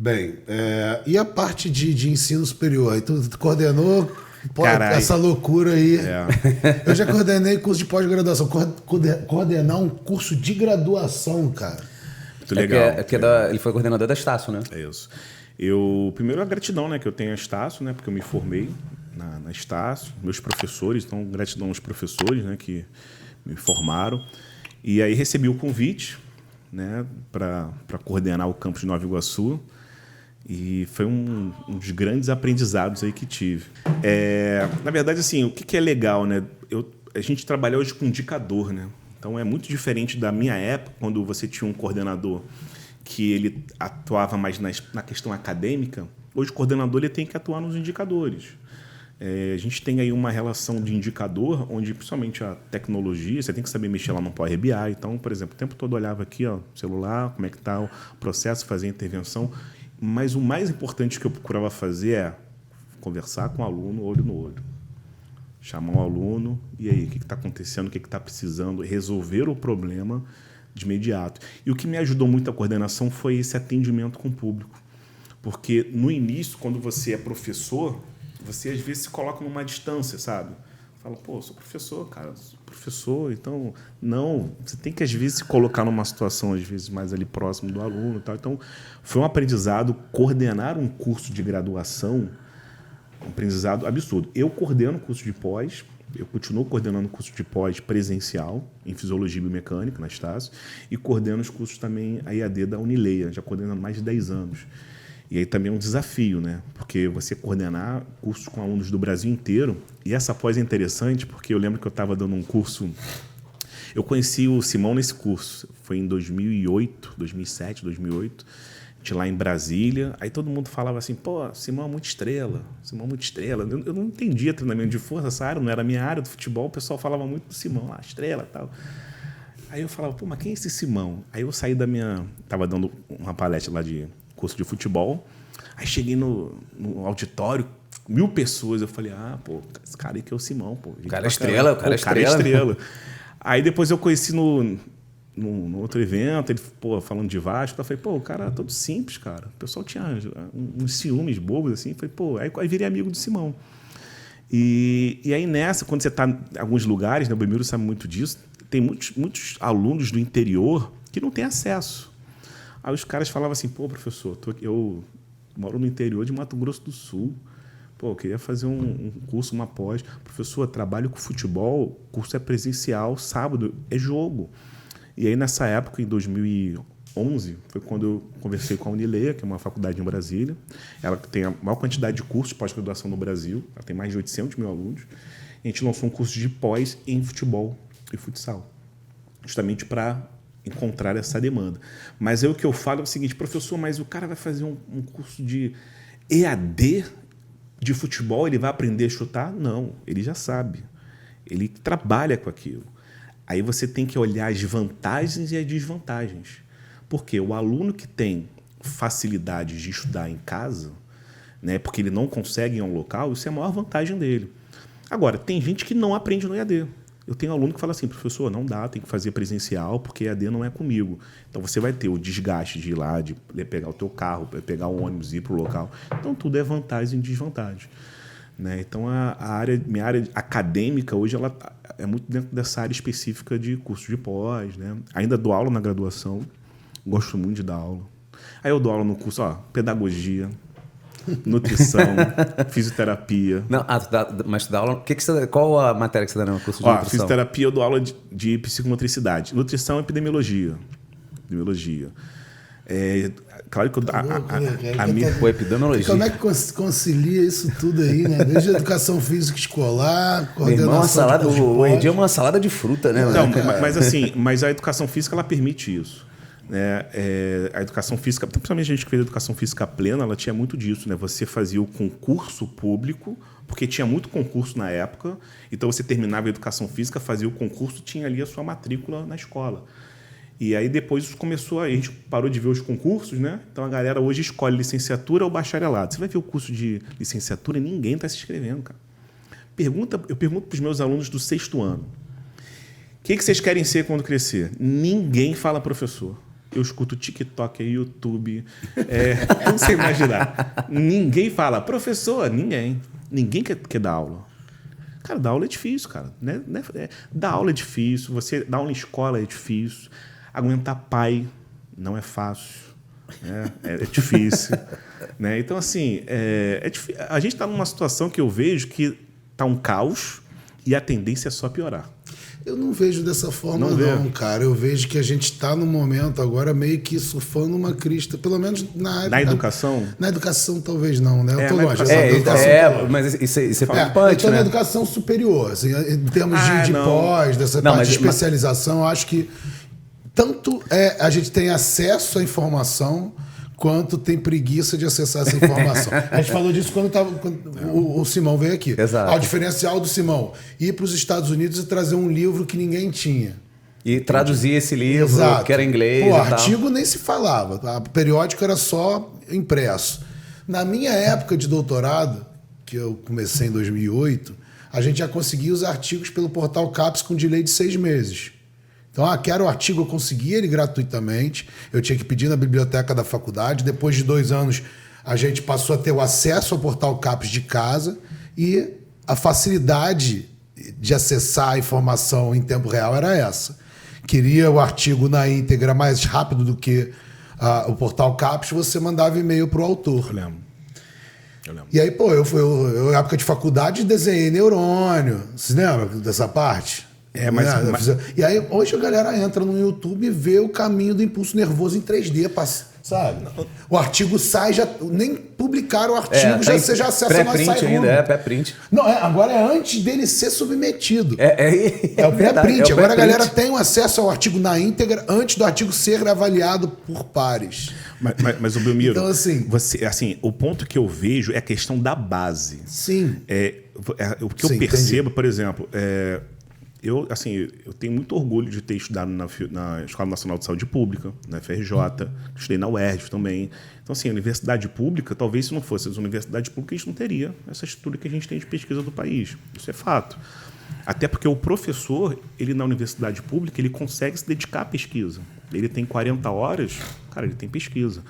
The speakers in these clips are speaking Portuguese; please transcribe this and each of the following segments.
Bem, e a parte de ensino superior? Aí tu coordenou essa loucura aí. Eu já coordenei curso de pós-graduação. Coordenar um curso de graduação, cara. Muito legal. Ele foi coordenador da Estácio, né? É isso. Primeiro, a gratidão, né, que eu tenho a Estácio, né, porque eu me formei na Estácio, meus professores, então gratidão aos professores, né, que me formaram. E aí recebi o convite, né, para coordenar o campus de Nova Iguaçu. E foi um dos grandes aprendizados aí que tive. Na verdade, assim, o que é legal, né? A gente trabalha hoje com indicador, né? Então é muito diferente da minha época, quando você tinha um coordenador que ele atuava mais na questão acadêmica. Hoje o coordenador ele tem que atuar nos indicadores. A gente tem aí uma relação de indicador, onde principalmente a tecnologia, você tem que saber mexer lá no Power BI. Então, por exemplo, o tempo todo eu olhava aqui, ó, celular, como é que está o processo, fazer a intervenção. Mas o mais importante que eu procurava fazer é conversar com o aluno olho no olho. Chamar o aluno, e aí, o que está acontecendo, o que está precisando, resolver o problema de imediato. E o que me ajudou muito a coordenação foi esse atendimento com o público. Porque no início, quando você é professor, você às vezes se coloca numa distância, sabe? Fala, pô, sou professor, cara, sou professor, então... Não, você tem que às vezes se colocar numa situação, às vezes, mais ali próximo do aluno e tal. Então, foi um aprendizado, coordenar um curso de graduação, um aprendizado absurdo. Eu coordeno o curso de pós, eu continuo coordenando o curso de pós presencial, em Fisiologia e Biomecânica, na Estácio, e coordeno os cursos também, a EAD da Unileia, já coordenando mais de 10 anos. E aí também é um desafio, né? Porque você coordenar cursos com alunos do Brasil inteiro, e essa pós é interessante, porque eu lembro que eu estava dando um curso... Eu conheci o Simão nesse curso, foi em 2008, 2007, 2008, a gente lá em Brasília, aí todo mundo falava assim, pô, Simão é muito estrela, Simão é muito estrela. Eu não entendia treinamento de força, essa área não era a minha área do futebol, o pessoal falava muito do Simão, lá, estrela e tal. Aí eu falava, pô, mas quem é esse Simão? Aí eu saí estava dando uma palestra lá de curso de futebol, aí cheguei no auditório, 1000 pessoas, eu falei, pô, esse cara aí que é o Simão, pô. O cara é estrela, o cara é estrela. Aí depois eu conheci no outro evento, ele falando de Vasco, eu falei, pô, o cara é todo simples, cara. O pessoal tinha uns ciúmes bobos, assim, falei, pô, aí virei amigo do Simão. E aí nessa, quando você está em alguns lugares, né, o Belmiro sabe muito disso, tem muitos alunos do interior que não têm acesso. Aí os caras falavam assim, pô, professor, eu moro no interior de Mato Grosso do Sul, pô, eu queria fazer um curso, uma pós. Professor, trabalho com futebol, curso é presencial, sábado é jogo. E aí, nessa época, em 2011, foi quando eu conversei com a Unileia, que é uma faculdade em Brasília. Ela tem a maior quantidade de cursos de pós-graduação no Brasil, ela tem mais de 800 mil alunos. E a gente lançou um curso de pós em futebol e futsal, justamente para encontrar essa demanda. Mas aí o que eu falo é o seguinte, professor, mas o cara vai fazer um curso de EAD de futebol, ele vai aprender a chutar? Não, ele já sabe. Ele trabalha com aquilo. Aí você tem que olhar as vantagens e as desvantagens. Porque o aluno que tem facilidade de estudar em casa, né, porque ele não consegue em um local, isso é a maior vantagem dele. Agora, tem gente que não aprende no EAD. Eu tenho aluno que fala assim, professor, não dá, tem que fazer presencial, porque EAD não é comigo. Então você vai ter o desgaste de ir lá, de pegar o teu carro, pegar o ônibus, ir para o local. Então tudo é vantagem e desvantagem. Né? Então minha área acadêmica hoje ela é muito dentro dessa área específica de curso de pós. Né? Ainda dou aula na graduação, gosto muito de dar aula. Aí eu dou aula no curso, pedagogia, nutrição, fisioterapia. Não, mas tu dá aula... qual a matéria que você dá no curso de nutrição? Fisioterapia eu dou aula de psicomotricidade. Nutrição é epidemiologia. Claro que a minha... epidemiologia. Como é que concilia isso tudo aí, né? Desde a educação física escolar, coordenação de hoje em dia é uma salada de fruta, né? Não, mas a educação física ela permite isso. Né? A educação física, principalmente a gente que fez a educação física plena, ela tinha muito disso. Né? Você fazia o concurso público, porque tinha muito concurso na época, então você terminava a educação física, fazia o concurso, tinha ali a sua matrícula na escola. E aí depois a gente parou de ver os concursos, né? Então a galera hoje escolhe licenciatura ou bacharelado. Você vai ver o curso de licenciatura, ninguém está se inscrevendo, cara. Eu pergunto para os meus alunos do 6º ano, o que vocês querem ser quando crescer? Ninguém fala professor. eu escuto TikTok, YouTube, tudo você imaginar. Ninguém fala, professor, ninguém. Ninguém quer dar aula. Cara, dar aula é difícil, cara. Dar aula é difícil, você dar aula em escola é difícil, aguentar pai não é fácil, né? É difícil. Né? Então, assim, a gente está numa situação que eu vejo que está um caos e a tendência é só piorar. Eu não vejo dessa forma, não, cara. Eu vejo que a gente está no momento agora meio que surfando uma crista, pelo menos na área. Na educação? Na educação, talvez não, né? Eu tô longe. Mas isso é preocupante, né? Na educação superior, assim, em termos de pós, dessa parte de especialização, eu acho que tanto a gente tem acesso à informação quanto tem preguiça de acessar essa informação. A gente falou disso quando o Simão veio aqui. Exato. O diferencial do Simão, ir para os Estados Unidos e trazer um livro que ninguém tinha. E traduzir esse livro, Exato. que era em inglês. O artigo nem se falava. O periódico era só impresso. Na minha época de doutorado, que eu comecei em 2008, a gente já conseguia os artigos pelo portal CAPES com delay de 6 meses. Então, quero o artigo, eu conseguia ele gratuitamente, eu tinha que pedir na biblioteca da faculdade. Depois de 2 anos, a gente passou a ter o acesso ao portal CAPES de casa e a facilidade de acessar a informação em tempo real era essa. Queria o artigo na íntegra mais rápido do que o portal CAPES, você mandava e-mail para o autor. Eu lembro. E aí, eu, na época de faculdade, desenhei neurônio. Você lembra dessa parte? E aí, hoje a galera entra no YouTube e vê o caminho do impulso nervoso em 3D, sabe? O artigo sai, nem publicaram o artigo, você já acessa no site. Pré-print. Não, agora é antes dele ser submetido. É o pré-print. Agora a galera tem o acesso ao artigo na íntegra antes do artigo ser avaliado por pares. Mas o Belmiro, então, assim, o ponto que eu vejo é a questão da base. Sim. O que eu percebo, por exemplo, eu tenho muito orgulho de ter estudado na Escola Nacional de Saúde Pública, na FRJ, estudei na UERJ também. Então, assim, a universidade pública, talvez se não fosse as universidades públicas, a gente não teria essa estrutura que a gente tem de pesquisa do país. Isso é fato. Até porque o professor, ele na universidade pública, ele consegue se dedicar à pesquisa. Ele tem 40 horas, cara, ele tem pesquisa.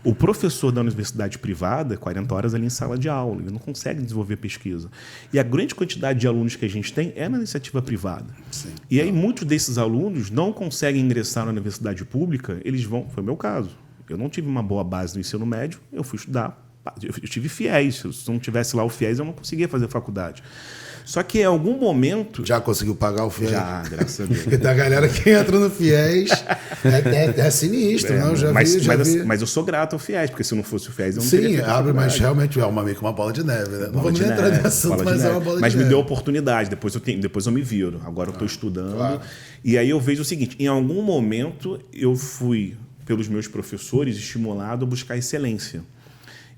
O professor da universidade privada, 40 horas ali em sala de aula, ele não consegue desenvolver pesquisa. E a grande quantidade de alunos que a gente tem é na iniciativa privada. Sim. E aí muitos desses alunos não conseguem ingressar na universidade pública, eles vão... Foi o meu caso. Eu não tive uma boa base no ensino médio, eu fui estudar. Eu tive FIES. Se não tivesse lá o FIES, eu não conseguia fazer faculdade. Só que em algum momento... Já conseguiu pagar o FIES? Já, graças a Deus. Porque da galera que entra no FIES é sinistro, não? Mas eu sou grato ao FIES, porque se não fosse o FIES, eu não teria feito abre, mas realmente é meio que uma bola de neve, né? Não vamos nem entrar nesse assunto, mas é uma bola de neve. Mas me deu oportunidade, depois eu me viro. Agora eu estou estudando. Claro. E aí eu vejo o seguinte, em algum momento eu fui, pelos meus professores, estimulado a buscar excelência.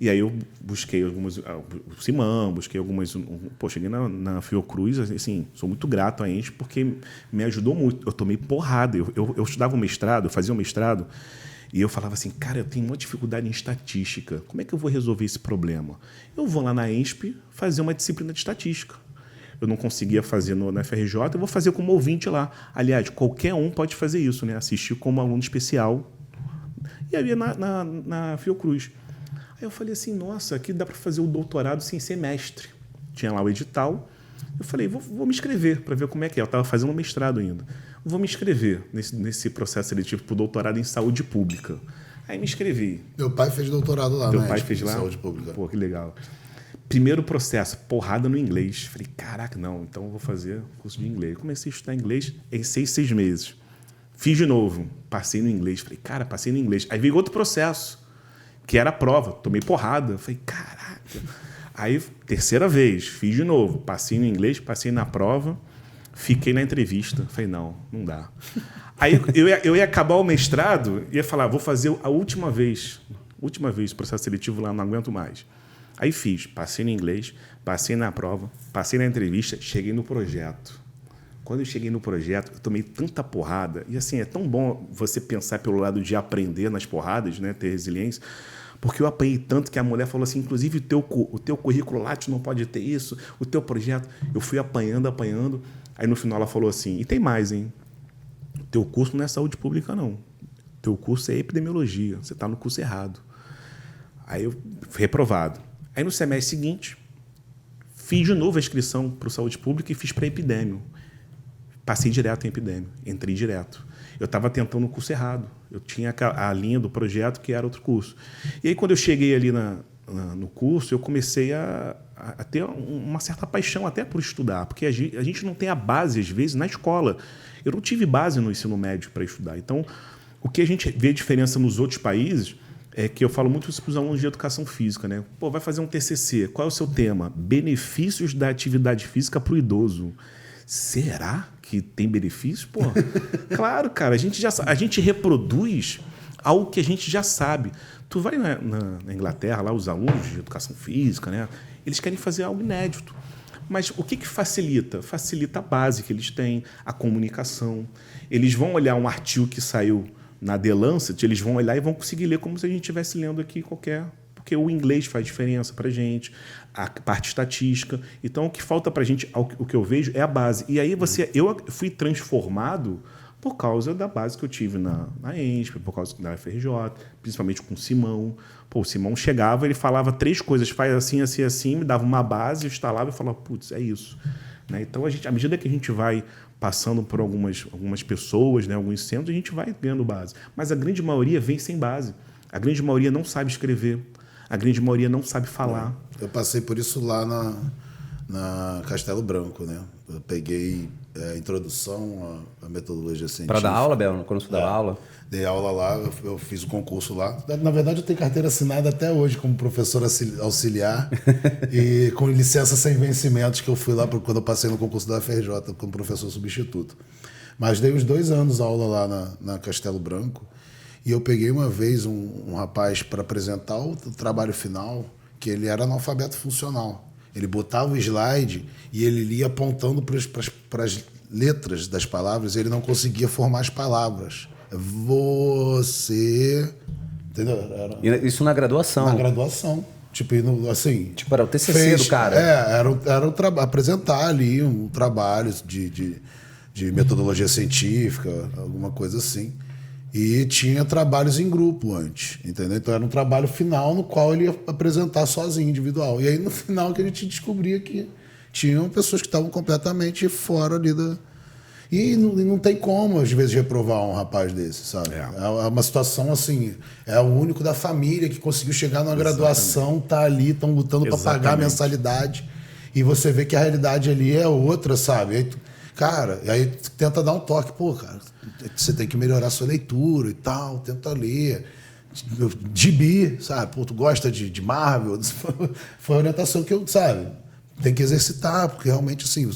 E aí eu busquei algumas... O Simão, busquei algumas... cheguei na Fiocruz, assim, sou muito grato a eles porque me ajudou muito. Eu tomei porrada. Eu estudava um mestrado, eu fazia um mestrado, e eu falava assim, cara, eu tenho uma dificuldade em estatística. Como é que eu vou resolver esse problema? Eu vou lá na ENSP fazer uma disciplina de estatística. Eu não conseguia fazer na FRJ, eu vou fazer como ouvinte lá. Aliás, qualquer um pode fazer isso, né? Assistir como aluno especial. E aí na Fiocruz. Aí eu falei assim, nossa, aqui dá para fazer o doutorado sem ser mestre. Tinha lá o edital. Eu falei, vou me inscrever para ver como é que é. Eu estava fazendo um mestrado ainda. Vou me inscrever nesse processo seletivo para o doutorado em saúde pública. Aí me inscrevi. Meu pai fez doutorado lá, Meu pai fez lá? Saúde pública. Pô, que legal. Primeiro processo, porrada no inglês. Falei, caraca, não, então eu vou fazer curso de inglês. Comecei a estudar inglês em 6 meses. Fiz de novo, passei no inglês. Falei, cara, passei no inglês. Aí veio outro processo, que era a prova. Tomei porrada. Falei, caraca. Aí, terceira vez, fiz de novo. Passei no inglês, passei na prova, fiquei na entrevista. Falei, não dá. Aí eu ia acabar o mestrado, ia falar, vou fazer a última vez o processo seletivo lá, não aguento mais. Aí fiz, passei no inglês, passei na prova, passei na entrevista, cheguei no projeto. Quando eu cheguei no projeto, eu tomei tanta porrada. E assim, é tão bom você pensar pelo lado de aprender nas porradas, né, ter resiliência, porque eu apanhei tanto que a mulher falou assim, inclusive o teu currículo Lattes não pode ter isso, o teu projeto. Eu fui apanhando. Aí no final ela falou assim, e tem mais, hein? O teu curso não é saúde pública, não. teu curso é epidemiologia, você está no curso errado. Aí eu fui reprovado. Aí no semestre seguinte, fiz de novo a inscrição para o Saúde Pública e fiz para epidêmio. Passei direto em epidêmio, entrei direto. Eu estava tentando o curso errado. Eu tinha a linha do projeto que era outro curso. E aí quando eu cheguei ali no curso, eu comecei a ter uma certa paixão até por estudar, porque a gente não tem a base, às vezes, na escola. Eu não tive base no ensino médio para estudar. Então, o que a gente vê a diferença nos outros países é que eu falo muito isso para os alunos de educação física, né? Pô, vai fazer um TCC, qual é o seu tema? Benefícios da atividade física para o idoso. Será que tem benefício? Pô, claro, cara, a gente reproduz algo que a gente já sabe. Tu vai na Inglaterra, lá os alunos de educação física, né? Eles querem fazer algo inédito. Mas o que facilita? Facilita a base que eles têm, a comunicação. Eles vão olhar um artigo que saiu na The Lancet, eles vão olhar e vão conseguir ler como se a gente estivesse lendo aqui qualquer... Porque o inglês faz diferença para a gente, a parte estatística. Então, o que falta para a gente, o que eu vejo, é a base. E aí eu fui transformado por causa da base que eu tive na ENSP, por causa da FRJ, principalmente com o Simão. Pô, o Simão chegava, ele falava 3 coisas, faz assim, assim, assim, me dava uma base, eu instalava e falava, putz, é isso. Né? Então, à medida que a gente vai passando por algumas pessoas, né, alguns centros, a gente vai ganhando base. Mas a grande maioria vem sem base. A grande maioria não sabe escrever. A grande maioria não sabe falar. Eu passei por isso lá na Castelo Branco, né? Eu peguei introdução à metodologia científica. Para dar aula, Bel? Quando você dava aula? Dei aula lá, eu fiz o concurso lá. Na verdade, eu tenho carteira assinada até hoje como professor auxiliar e com licença sem vencimentos, que eu fui lá quando eu passei no concurso da FRJ como professor substituto. Mas dei uns 2 anos aula lá na Castelo Branco. E eu peguei uma vez um rapaz para apresentar o trabalho final, que ele era analfabeto funcional. Ele botava o slide e ele lia apontando para as letras das palavras, e ele não conseguia formar as palavras. Você... Entendeu? Isso na graduação? Na graduação. Tipo, assim... Tipo, era o TCC do cara. Era apresentar ali um trabalho de metodologia científica, alguma coisa assim. E tinha trabalhos em grupo antes, entendeu? Então era um trabalho final no qual ele ia apresentar sozinho, individual. E aí no final que a gente descobria que tinham pessoas que estavam completamente fora ali da... E não tem como, às vezes, reprovar um rapaz desse, sabe? É uma situação assim, é o único da família que conseguiu chegar numa graduação, tá ali, estão lutando para pagar a mensalidade. E você vê que a realidade ali é outra, sabe? Aí, cara, e aí tenta dar um toque, pô, cara, você tem que melhorar a sua leitura e tal, tenta ler. Gibi, sabe? Pô, tu gosta de Marvel? Foi a orientação que eu, sabe? Tem que exercitar, porque realmente, assim,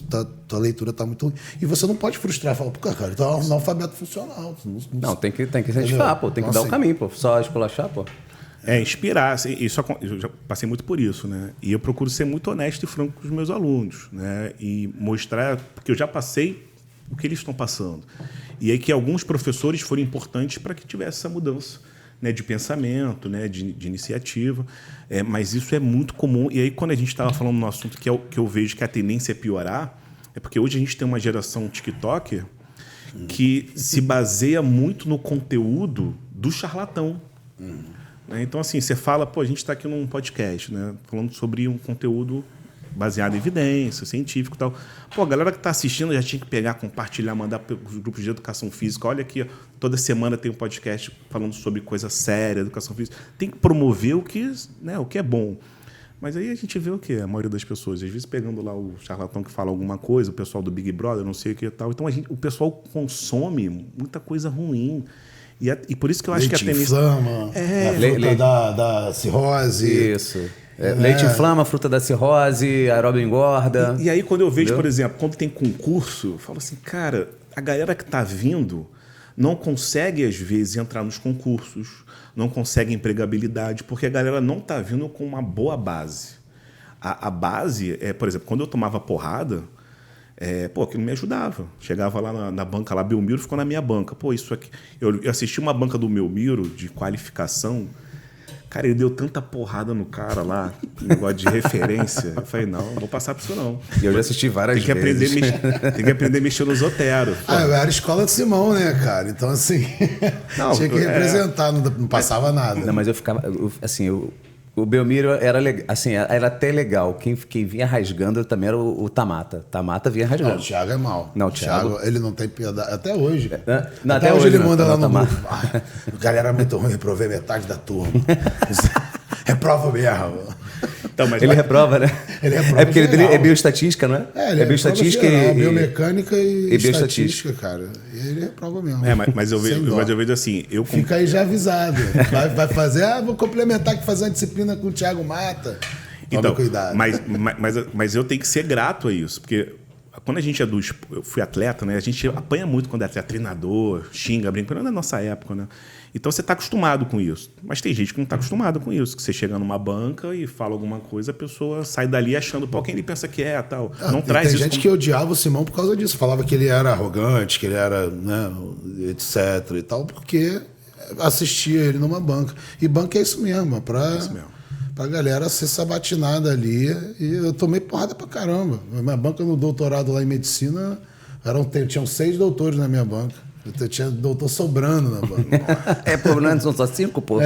tua leitura tá muito ruim. E você não pode frustrar, falar, pô, cara, tu é um analfabeto funcional. Não, tem que incentivar, pô, tem que dar o caminho, pô, só esculachar, pô. Inspirar. Assim, eu já passei muito por isso, né? E eu procuro ser muito honesto e franco com os meus alunos, né? E mostrar, porque eu já passei o que eles estão passando. E aí que alguns professores foram importantes para que tivesse essa mudança, né, de pensamento, né, de iniciativa. Mas isso é muito comum. E aí, quando a gente estava falando no assunto que eu vejo que a tendência é piorar, é porque hoje a gente tem uma geração TikToker que se baseia muito no conteúdo do charlatão. Então, assim, você fala, pô, a gente está aqui num podcast, né, falando sobre um conteúdo baseado em evidência, científico e tal. Pô, a galera que está assistindo já tinha que pegar, compartilhar, mandar para os grupos de educação física. Olha aqui, toda semana tem um podcast falando sobre coisa séria, educação física. Tem que promover o que é bom. Mas aí a gente vê o quê? A maioria das pessoas, às vezes pegando lá o charlatão que fala alguma coisa, o pessoal do Big Brother, não sei o que e tal. Então o pessoal consome muita coisa ruim. E por isso que eu acho que a tendência... inflama, a fruta da cirrose. Isso. Leite inflama, fruta da cirrose, aeróbio engorda. E aí, quando eu vejo, por exemplo, quando tem concurso, eu falo assim, cara, a galera que está vindo não consegue, às vezes, entrar nos concursos, não consegue empregabilidade, porque a galera não está vindo com uma boa base. A base, por exemplo, quando eu tomava porrada, aquilo me ajudava. Chegava lá na banca, lá, Belmiro ficou na minha banca. Pô, isso aqui... Eu assisti uma banca do Belmiro de qualificação. Cara, ele deu tanta porrada no cara lá, negócio de referência. Eu falei, não vou passar por isso não. E eu já assisti várias vezes. Tem que aprender a mexer nos Oteros. Eu era escola de Simão, né, cara? Então, assim, tinha que representar, não passava nada. Não, mas eu ficava, assim, o Belmiro era legal, assim, era até legal. Quem vinha rasgando também era o Tamata. Tamata vinha rasgando. Não, o Thiago é mau. Não, o Thiago, ele não tem piedade. Até hoje. Até hoje ele manda lá no Tamata. grupo. O galera é muito ruim, reprovei metade da turma. Reprova mesmo. Então, mas ele reprova, né? Ele reprova porque ele é bioestatística, não é? Ele é bioestatística e biomecânica e bioestatística, cara. E ele reprova mesmo. Mas eu vejo assim... Fica aí já avisado. Vai fazer... vou complementar que fazer uma disciplina com o Thiago Mata. Toma cuidado. Mas eu tenho que ser grato a isso, porque quando a gente é eu fui atleta, né? A gente apanha muito quando é atleta, treinador, xinga, brinca, não é na nossa época, né? Então você está acostumado com isso. Mas tem gente que não está acostumado com isso, que você chega numa banca e fala alguma coisa, a pessoa sai dali achando, quem ele pensa que é, tal. Não traz isso. Tem gente que odiava o Simão por causa disso, falava que ele era arrogante, que ele era, né, etc e tal, porque assistia ele numa banca. E banca é isso mesmo, pra galera ser sabatinada ali. E eu tomei porrada pra caramba. Minha banca no doutorado lá em medicina, tinham 6 doutores na minha banca. Eu tinha doutor sobrando na banca. Por não são só 5, pô.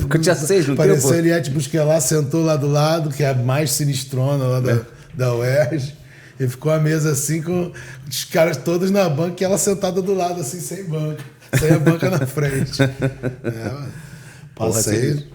Porque tinha 6, não pareceu a Eliette Busquelá, sentou lá do lado, que é a mais sinistrona lá da UERJ. E ficou a mesa assim, com os caras todos na banca e ela sentada do lado, assim, sem banca. Sem a banca na frente. Passei.